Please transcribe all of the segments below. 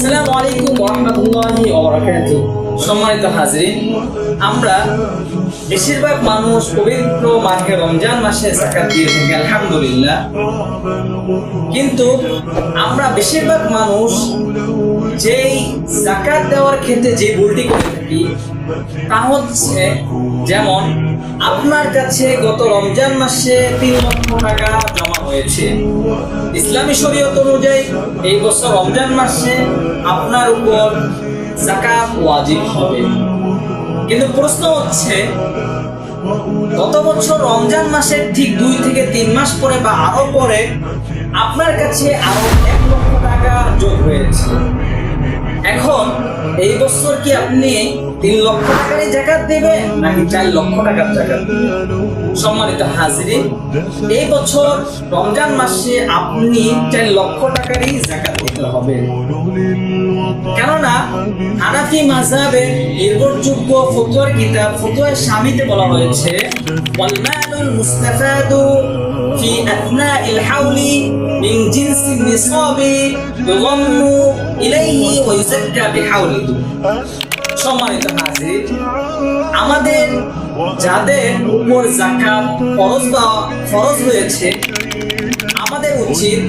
আসসালামু আলাইকুম ওয়া রাহমাতুল্লাহি ওয়া বারাকাতুহু। সম্মানিত হাজিরিন, আমরা বেশিরভাগ মানুষ পবিত্র মাহে রমজান মাসে যাকাত দিয়ে থাকি, আলহামদুলিল্লাহ। কিন্তু আমরা বেশিরভাগ মানুষ যেই যাকাত দেওয়ার ক্ষেত্রে যে ভুলটি করে থাকি তা হচ্ছে, যেমন আপনার কাছে গত রমজান মাসে 3 লক্ষ টাকা জমা হয়েছে। ইসলামী শরীয়ত অনুযায়ী এই বছর রমজান মাসে আপনার উপর যাকাত ওয়াজিব হবে। কিন্তু প্রশ্ন হচ্ছে, গত বছর রমজান মাসের ঠিক 2 থেকে 3 মাস পরে বা আরো পরে আপনার কাছে আরো 1 লক্ষ টাকা যোগ হয়েছে। এখন এই বছর কি আপনি 3 লক্ষ টাকারই যাকাত দেবেন নাকি 4 লক্ষ টাকার যাকাত দেবেন? সম্মানিত হাজিরিন, এই বছর রমজান মাসে আপনি 4 লক্ষ টাকারই যাকাত দিতে হবে। কেননা হানাফি মাযহাবে নির্ভরযোগ্য ফতোয়ার কিতাব ফতোয়া শামিতে বলা হয়েছে, ওয়াল মালুল মুস্তাফাদু ফি আথনাইল হাওলি মিন জিনসিন নিসাবি ইউযাম্মু ইলাইহি ওয়া ইউযাক্কা বিহাওলিহি। সম্মানিত হাজির, আমাদের যাদের উপর যাকাত ফরজ হয়েছে, আমাদের উচিত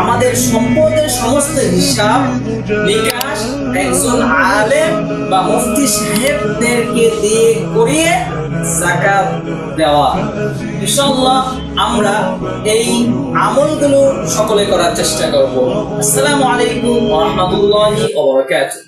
আমাদের সম্পদের সমস্ত হিসাব নিকাশ একজন আলেম বা মুফতি সাহেবদেরকে দিয়ে করিয়ে যাকাত দেওয়া। ইনশাআল্লাহ আমরা এই আমলগুলো সকলে করার চেষ্টা করব। আসসালামু আলাইকুম ওয়া রাহমাতুল্লাহি ওয়া বারাকাতুহু।